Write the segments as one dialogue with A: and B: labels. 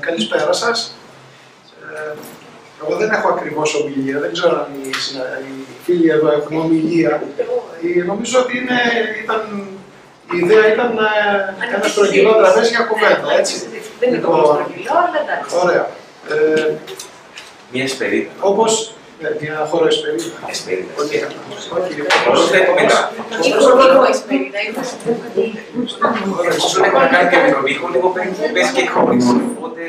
A: Καλησπέρα σας. Εγώ δεν έχω ακριβώς ομιλία, δεν ξέρω αν οι φίλοι εδώ έχουν ομιλία. Νομίζω ότι η ιδέα ήταν ένα στρογγυλό τραπέζι για κουβέντα, έτσι.
B: Δεν είναι το στρογγυλό, αλλά εντάξει.
A: Ωραία.
C: Μια εσπερίδα.
A: Όπως μια χωροεσπερίδα.
C: Εσπερίδα.
A: Όχι.
B: Οικονομικό εσπερίδα.
C: Όσο έχουμε κάνει και με τον ήχο, λίγο πες και χωρίς. Οπότε...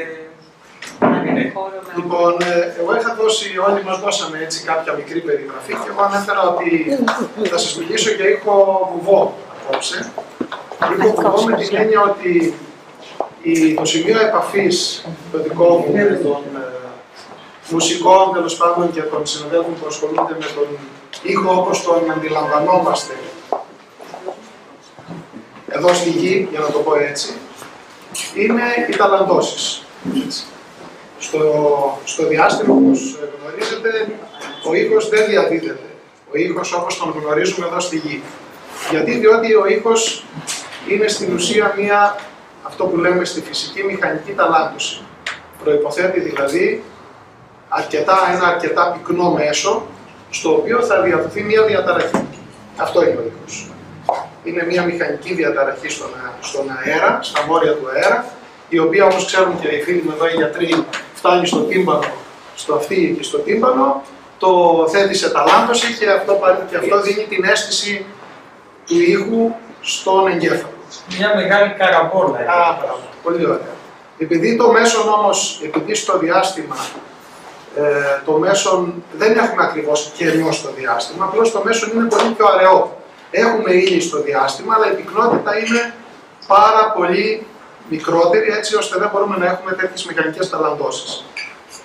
A: Λοιπόν, εγώ είχα δώσει, όλοι μας δώσαμε έτσι κάποια μικρή περιγραφή και εγώ ανέφερα ότι θα σας μιλήσω για ήχο βουβό απόψε. Ήχο βουβό με την έννοια ότι το σημείο επαφής το δικό μου με των μουσικών τέλος πάντων και των συναδέλφων που ασχολούνται με τον ήχο όπως τον αντιλαμβανόμαστε εδώ στη γη, για να το πω έτσι, είναι οι ταλαντώσεις. Στο διάστημα, όπως γνωρίζετε, ο ήχος δεν διαδίδεται. Ο ήχος όπως τον γνωρίζουμε εδώ στη γη. Διότι ο ήχος είναι στην ουσία αυτό που λέμε στη φυσική μηχανική ταλάντωση. Προϋποθέτει δηλαδή ένα αρκετά πυκνό μέσο, στο οποίο θα διαδοθεί μια διαταραχή. Αυτό είναι ο ήχος. Είναι μια μηχανική διαταραχή στον αέρα, στα μόρια του αέρα, η οποία, όπως ξέρουν και οι φίλοι μου εδώ οι γιατροί, φτάνει στο τύμπανο, στο αυτί και στο τύμπανο, το θέτει σε ταλάντωση και αυτό δίνει την αίσθηση του ήχου στον εγκέφαλο.
D: Μια μεγάλη καραμπόλα.
A: Μπράβο. Πολύ ωραία. Επειδή το μέσον όμως, επειδή στο διάστημα, το μέσον δεν έχουμε ακριβώς κενό στο διάστημα, απλώς το μέσον είναι πολύ πιο αραιό. Έχουμε ύλη στο διάστημα, αλλά η πυκνότητα είναι πάρα πολύ μικρότερη, έτσι ώστε δεν μπορούμε να έχουμε τέτοιες μηχανικές ταλαντώσεις.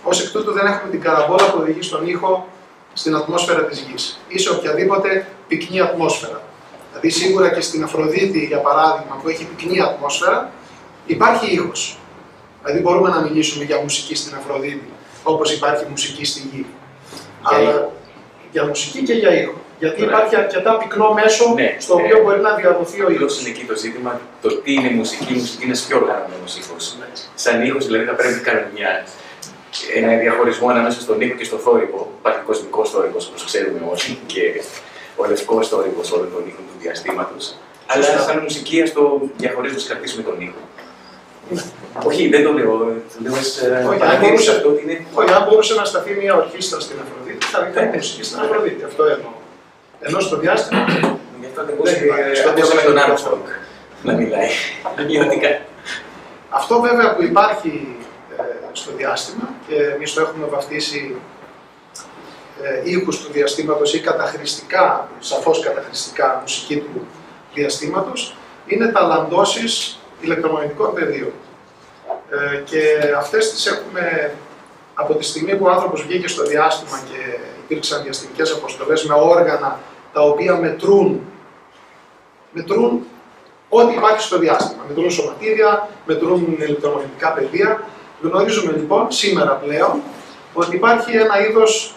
A: Ως εκ τούτου δεν έχουμε την καραμπόλα που οδηγεί στον ήχο στην ατμόσφαιρα της Γης ή σε οποιαδήποτε πυκνή ατμόσφαιρα. Δηλαδή σίγουρα και στην Αφροδίτη, για παράδειγμα, που έχει πυκνή ατμόσφαιρα, υπάρχει ήχος. Δηλαδή μπορούμε να μιλήσουμε για μουσική στην Αφροδίτη, όπως υπάρχει μουσική στη Γη. Αλλά για μουσική και για ήχο. Γιατί υπάρχει αρκετά πυκνό μέσο στο οποίο μπορεί να διαδοθεί ο ήχος.
C: Είναι εκεί το ζήτημα, το τι είναι μουσική. Η μουσική είναι πιο οργανωμένος ήχος. Σαν ήχος δηλαδή θα πρέπει να κάνουμε ένα διαχωρισμό ανάμεσα στον ήχο και στο θόρυβο. Υπάρχει ο κοσμικός θόρυβος, όπως ξέρουμε όλοι, και ο λευκός θόρυβος όλων των ήχων του διαστήματος. Αλλά σαν μουσική, ας το διαχωρίσουμε, κρατήσουμε τον ήχο. Όχι, δεν το λέω. Το λέω παρατήρηση αυτό ότι είναι.
A: Όχι, αν μπορούσε να σταθεί μια ορχήστρα στην Αφροδίτη, θα βγει μουσική στην Αφροδίτη. Αυτό εννοώ. Ενώ στο διάστημα.
C: Γι' αυτό δεν μπορούσε με τον Άρμστρονγκ να μιλάει.
A: Αυτό βέβαια που υπάρχει στο διάστημα και εμείς το έχουμε βαφτίσει ήχους του διαστήματος ή καταχρηστικά, σαφώς καταχρηστικά μουσική του διαστήματος, είναι ταλαντώσεις ηλεκτρομαγνητικών πεδίων. Και αυτές τις έχουμε από τη στιγμή που ο άνθρωπος βγήκε στο διάστημα και υπήρξαν διαστημικές αποστολές με όργανα τα οποία μετρούν ό,τι υπάρχει στο διάστημα. Μετρούν σωματίδια, μετρούν ηλεκτρομαγνητικά πεδία. Γνωρίζουμε λοιπόν σήμερα πλέον ότι υπάρχει ένα είδος,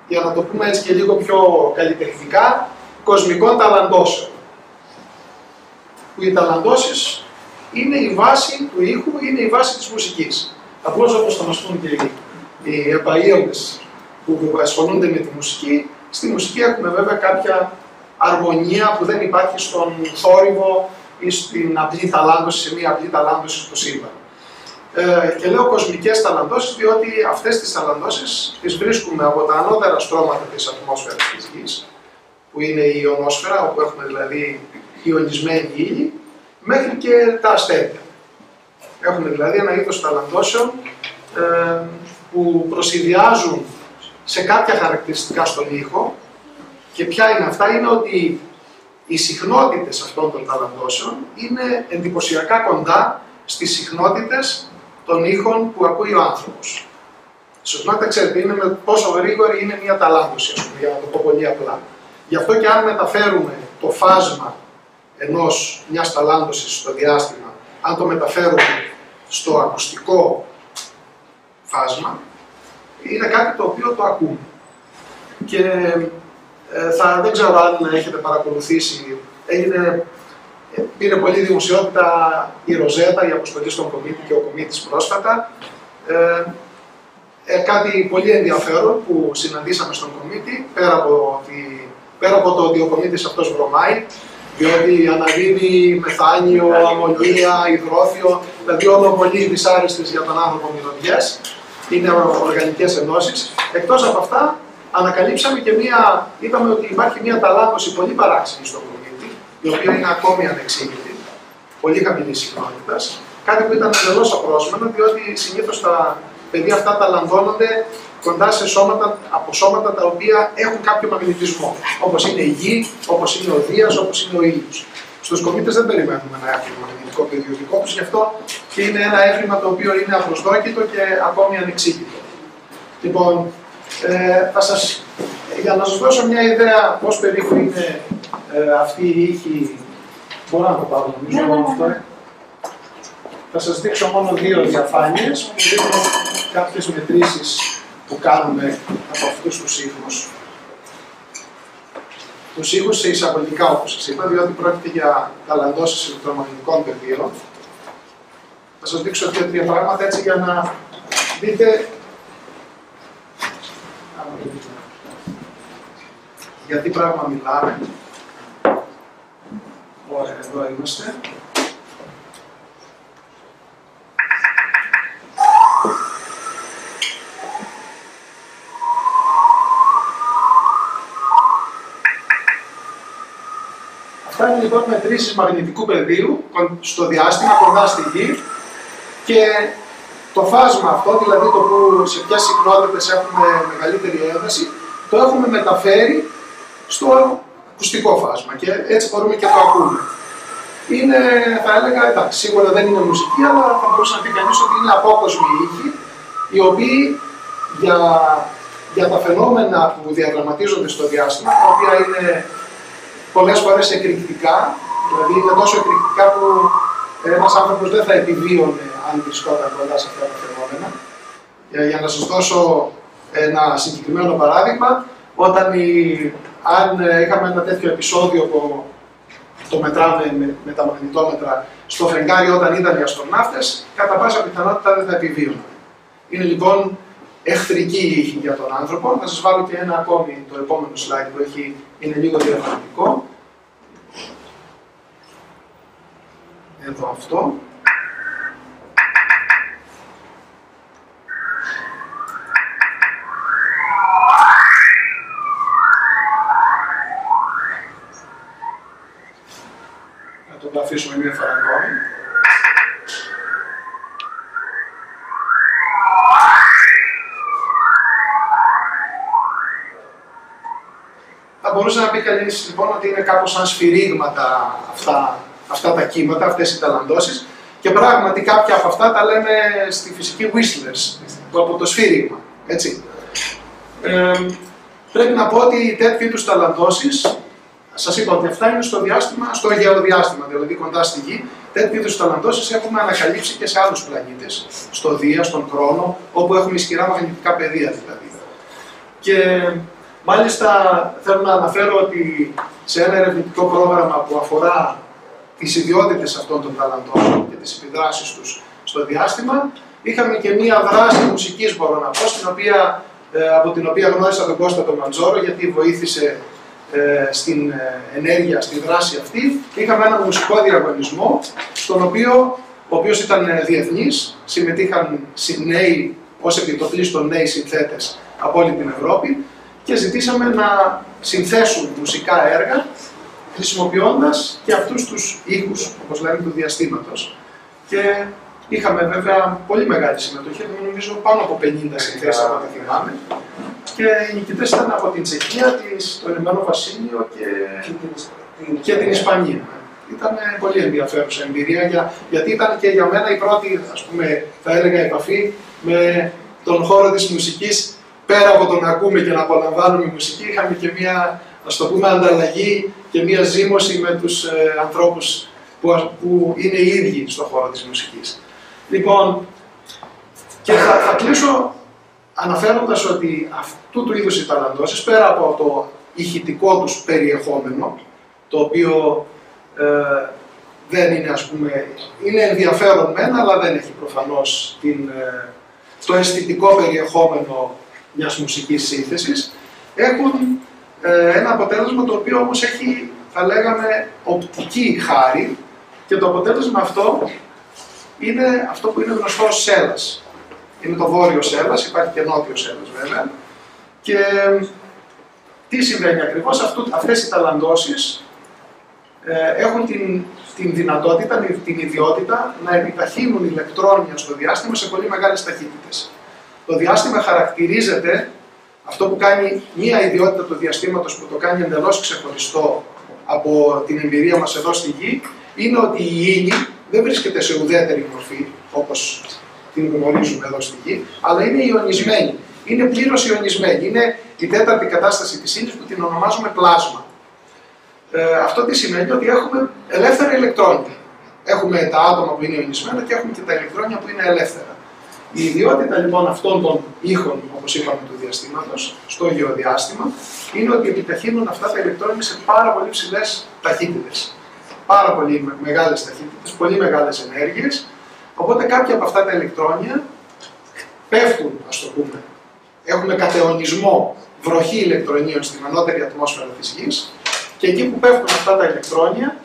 A: για να το πούμε έτσι και λίγο πιο καλλιτεχνικά, κοσμικών ταλαντώσεων. Που οι ταλαντώσεις είναι η βάση του ήχου, είναι η βάση της μουσικής. Απλώς όπως θα μας πούν και οι επαΐοντες που ασχολούνται με τη μουσική, στη μουσική έχουμε βέβαια κάποια αρμονία που δεν υπάρχει στον θόρυβο ή στην απλή ταλάντωση, σε μία απλή ταλάντωση στο σύμπαν. Και λέω κοσμικές ταλαντώσεις, διότι αυτές τις ταλαντώσεις τις βρίσκουμε από τα ανώτερα στρώματα της ατμόσφαιρας της Γης, που είναι η ιονόσφαιρα, όπου έχουμε δηλαδή ιονισμένη ύλη, μέχρι και τα αστέρια. Έχουμε δηλαδή ένα είδος ταλαντώσεων που προσυδειάζουν σε κάποια χαρακτηριστικά στον ήχο. Και ποια είναι αυτά? Είναι ότι οι συχνότητες αυτών των ταλαντώσεων είναι εντυπωσιακά κοντά στις συχνότητες των ήχων που ακούει ο άνθρωπος. Η συχνότητα, ξέρετε, είναι με πόσο γρήγορη είναι μια ταλάντωση, ας πούμε, για να το πω πολύ απλά. Γι' αυτό και αν μεταφέρουμε το φάσμα μιας ταλάντωσης στο διάστημα, αν το μεταφέρουμε στο ακουστικό φάσμα, είναι κάτι το οποίο το ακούμε. Και δεν ξέρω αν έχετε παρακολουθήσει, έγινε Πήρε πολύ δημοσιότητα η Ροζέτα, η αποστολή στον Κομίτη και ο Κομίτης πρόσφατα. Κάτι πολύ ενδιαφέρον που συναντήσαμε στον Κομίτη, πέρα από το ότι ο Κομίτης αυτός βρωμάει, διότι αναδίδει μεθάνιο, αμμονία, υδρόθιο, δηλαδή όλο πολύ δυσάρεστες για τον άνθρωπο μυρωδιές, είναι οργανικές ενώσεις. Εκτός από αυτά, ανακαλύψαμε και είδαμε ότι υπάρχει μια ταλάμωση πολύ παράξενη στον Κομίτη, η οποία είναι ακόμη ανεξήγητη, πολύ χαμηλής συχνότητας, κάτι που ήταν εντελώς απρόσμενο, διότι συνήθως τα παιδιά αυτά ταλαντώνονται κοντά σε σώματα τα οποία έχουν κάποιο μαγνητισμό, όπως είναι η Γη, όπως είναι ο Δίας, όπως είναι ο ήλιος. Στους Κομίτες δεν περιμένουμε να έχουν μαγνητικό πεδίο δικό τους, γι' αυτό και είναι ένα έβριμα το οποίο είναι απροσδόκητο και ακόμη ανεξήγητο. Λοιπόν, για να σας δώσω μια ιδέα πώς περίπου είναι αυτή η ήχη, μπορώ να το πάρω νομίζω αυτό. Θα σας δείξω μόνο 2 διαφάνειες που δείχνουν κάποιες μετρήσεις που κάνουμε από αυτούς τους ήχους. Τους ήχους σε εισαγωγικά, όπως σας είπα, διότι πρόκειται για ταλαντώσεις ηλεκτρομαγνητικών πεδίων. Θα σας δείξω 2-3 πράγματα έτσι για να δείτε για τι πράγμα μιλάμε. Ωραία, εδώ είμαστε. Αυτά είναι λοιπόν μετρήσεις μαγνητικού πεδίου στο διάστημα κοντά στη Γη και το φάσμα αυτό, δηλαδή το που σε ποιες συχνότητες έχουμε μεγαλύτερη ένταση, το έχουμε μεταφέρει στο ακουστικό φάσμα και έτσι μπορούμε και το ακούμε. Είναι, θα έλεγα, εντάξει, σίγουρα δεν είναι μουσική, αλλά θα μπορούσε να πει κανείς ότι είναι απόκοσμοι ήχοι, οι οποίοι για τα φαινόμενα που διαδραματίζονται στο διάστημα, τα οποία είναι πολλές φορές εκρηκτικά, δηλαδή είναι τόσο εκρηκτικά που ένας άνθρωπος δεν θα επιβίωνε αν βρισκόταν κοντά σε αυτά τα φαινόμενα. Για να σας δώσω ένα συγκεκριμένο παράδειγμα, αν είχαμε ένα τέτοιο επεισόδιο που το μετράμε με τα μαγνητόμετρα στο φεγγάρι όταν ήταν οι αστροναύτες, κατά πάσα πιθανότητα δεν θα επιβίωναν. Είναι λοιπόν εχθρική η ήχη για τον άνθρωπο. Θα σας βάλω και ένα ακόμη, το επόμενο slide που είναι λίγο διαφορετικό. Εδώ αυτό. Να το αφήσουμε μία φορά ακόμη. Θα μπορούσε να πει κανείς λοιπόν ότι είναι κάπως σαν σφυρίγματα αυτά τα κύματα, αυτές οι ταλαντώσεις και πράγματι κάποια από αυτά τα λέμε στη φυσική whistlers, από το σφύριγμα, έτσι. Πρέπει να πω ότι τέτοιου είδους ταλαντώσεις, σας είπα ότι αυτά είναι στο γεωδιάστημα, δηλαδή κοντά στη Γη, τέτοιου είδους ταλαντώσεις έχουμε ανακαλύψει και σε άλλους πλανήτες, στο Δία, στον Χρόνο, όπου έχουμε ισχυρά μαγνητικά πεδία δηλαδή. Και μάλιστα θέλω να αναφέρω ότι σε ένα ερευνητικό πρόγραμμα που αφορά τις ιδιότητες αυτών των ταλαντών και τις επιδράσεις τους στο διάστημα, είχαμε και μία δράση μουσικής, μπορώ να πω, από την οποία γνώρισα τον Κώστα τον Μαντζόρο, γιατί βοήθησε στην ενέργεια, στη δράση αυτή. Είχαμε ένα μουσικό διαγωνισμό, ο οποίος ήταν διεθνής, συμμετείχαν νέοι, ως επιτοπλίστων νέοι συνθέτες από όλη την Ευρώπη και ζητήσαμε να συνθέσουν μουσικά έργα χρησιμοποιώντας και αυτούς τους ήχους, όπως λέμε, του διαστήματος. Και είχαμε βέβαια πολύ μεγάλη συμμετοχή, νομίζω πάνω από 50 συνθέσεις από ό,τι θυμάμαι. Και οι νικητές ήταν από την Τσεχία, το Ηνωμένο Βασίλειο και την Ισπανία. Ήταν πολύ ενδιαφέρουσα εμπειρία, γιατί ήταν και για μένα η πρώτη, ας πούμε, θα έλεγα, επαφή με τον χώρο της μουσικής. Πέρα από το να ακούμε και να απολαμβάνουμε μουσική, είχαμε και μία, ας το πούμε, ανταλλαγή και μία ζήμωση με τους ανθρώπους που είναι οι ίδιοι στον χώρο της μουσικής. Λοιπόν, και θα κλείσω αναφέροντας ότι αυτού του είδους οι ταλαντώσεις, πέρα από το ηχητικό τους περιεχόμενο, το οποίο δεν είναι, ας πούμε, είναι ενδιαφέρον μεν, αλλά δεν έχει προφανώς το αισθητικό περιεχόμενο μιας μουσικής σύνθεσης. Έχουν ένα αποτέλεσμα το οποίο όμως έχει, θα λέγαμε, οπτική χάρη, και το αποτέλεσμα αυτό είναι αυτό που είναι γνωστό ως Σέλλας. Είναι το βόρειο Σέλλας, υπάρχει και νότιο Σέλλας βέβαια. Και τι συμβαίνει ακριβώς, αυτές οι ταλαντώσεις έχουν την δυνατότητα, την ιδιότητα να επιταχύνουν ηλεκτρόνια στο διάστημα σε πολύ μεγάλες ταχύτητες. Το διάστημα χαρακτηρίζεται, αυτό που κάνει μία ιδιότητα του διαστήματος που το κάνει εντελώς ξεχωριστό από την εμπειρία μας εδώ στη Γη, είναι ότι η ύλη δεν βρίσκεται σε ουδέτερη μορφή, όπως την γνωρίζουμε εδώ στη Γη, αλλά είναι ιονισμένη. Είναι πλήρως ιονισμένη. Είναι η τέταρτη κατάσταση της ύλης που την ονομάζουμε πλάσμα. Αυτό τι σημαίνει? Ότι έχουμε ελεύθερα ηλεκτρόνια. Έχουμε τα άτομα που είναι ιονισμένα και έχουμε και τα ηλεκτρόνια που είναι ελεύθερα. Η ιδιότητα λοιπόν αυτών των ήχων, όπως είπαμε, του διαστήματος, στο γεωδιάστημα, είναι ότι επιταχύνουν αυτά τα ηλεκτρόνια σε πάρα πολύ ψηλές ταχύτητες. Πάρα πολύ μεγάλες ταχύτητες, πολύ μεγάλες ενέργειες. Οπότε κάποια από αυτά τα ηλεκτρόνια πέφτουν, ας το πούμε. Έχουμε κατεωνισμό, βροχή ηλεκτρονίων στην ανώτερη ατμόσφαιρα της Γης, και εκεί που πέφτουν αυτά τα ηλεκτρόνια,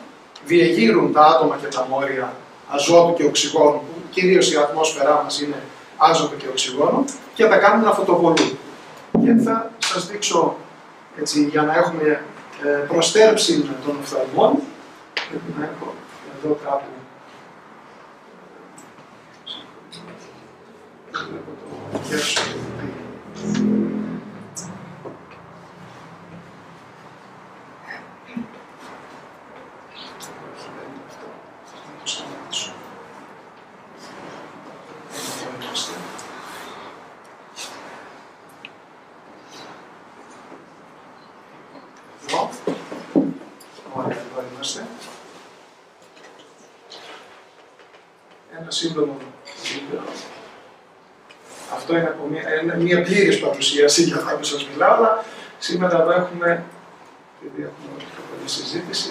A: διεγείρουν τα άτομα και τα μόρια αζότου και οξυγόνου, που κυρίως η ατμόσφαιρά μας είναι άζωτο και οξυγόνο, και τα κάνουν να φωτοβολούν. Και θα σας δείξω, έτσι, για να έχουμε προστέρψη των οφθαλμών, πρέπει να έχω εδώ κάπου. Ένα σύντομο βίντεο. Αυτό είναι από μια πλήρης παρουσίαση για αυτά που σας μιλάω, αλλά σήμερα εδώ έχουμε, επειδή έχουμε πιο πολλή συζήτηση,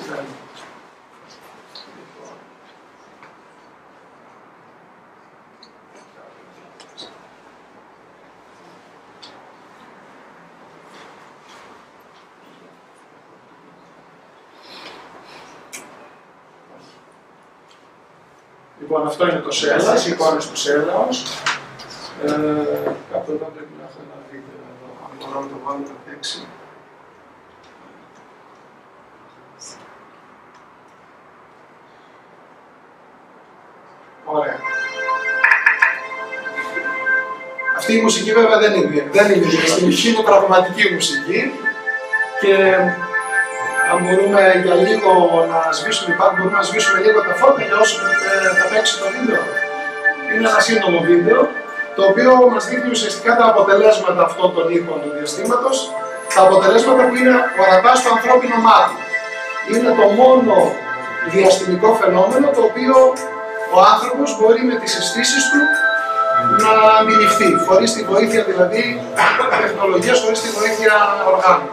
A: Λοιπόν, αυτό είναι το Σέλλας, οι εικόνες του Σέλλαος. Κάπου εδώ πρέπει να έχω ένα βίντεο εδώ, αν μπορώ να το βάλω να παίξει. Ωραία. Αυτή η μουσική βέβαια δεν είναι διαστημική, είναι πραγματική μουσική. Και αν μπορούμε για λίγο να σβήσουμε, μπορούμε να σβήσουμε λίγο τα φώτα για όσο θα παίξει το βίντεο. Είναι ένα σύντομο βίντεο, το οποίο μας δείχνει ουσιαστικά τα αποτελέσματα αυτών των ήχων του διαστήματος, τα αποτελέσματα που είναι ορατά στο ανθρώπινο μάτι. Είναι το μόνο διαστημικό φαινόμενο το οποίο ο άνθρωπος μπορεί με τις αισθήσεις του να αντιληφθεί, χωρίς τη βοήθεια δηλαδή τεχνολογίας, χωρίς τη βοήθεια οργάνων.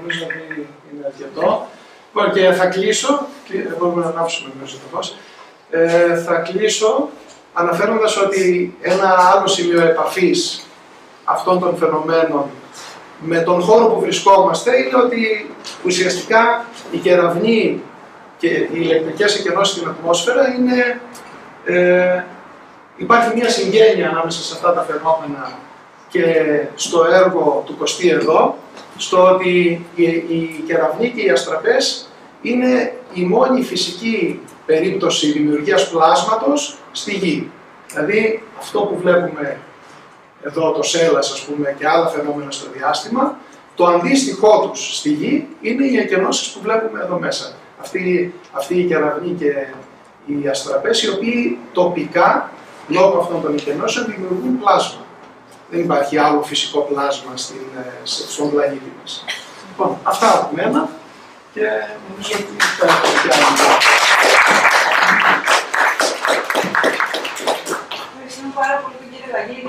A: νομίζω ότι είναι αρκετό. Λοιπόν, και θα κλείσω, μπορούμε να ανάψουμε μέσα το φως. Θα κλείσω αναφέροντας ότι ένα άλλο σημείο επαφής αυτών των φαινομένων με τον χώρο που βρισκόμαστε είναι ότι ουσιαστικά οι κεραυνοί και οι ηλεκτρικές εκενώσεις στην ατμόσφαιρα είναι, υπάρχει μια συγγένεια ανάμεσα σε αυτά τα φαινόμενα και στο έργο του Κωστή εδώ, στο ότι οι κεραυνοί και οι αστραπές είναι η μόνη φυσική περίπτωση δημιουργίας πλάσματος στη Γη. Δηλαδή αυτό που βλέπουμε εδώ, το σέλας ας πούμε και άλλα φαινόμενα στο διάστημα, το αντίστοιχό τους στη Γη είναι οι εκενώσεις που βλέπουμε εδώ μέσα. Αυτοί οι κεραυνοί και οι αστραπές, οι οποίοι τοπικά, λόγω αυτών των εκενώσεων, δημιουργούν πλάσμα. Δεν υπάρχει άλλο φυσικό πλάσμα στον πλανήτη μας. Λοιπόν, αυτά από μένα και νομίζω ότι θα έχουμε και άλλο.
B: Ευχαριστούμε πάρα πολύ τον κύριο Βαγγέλη.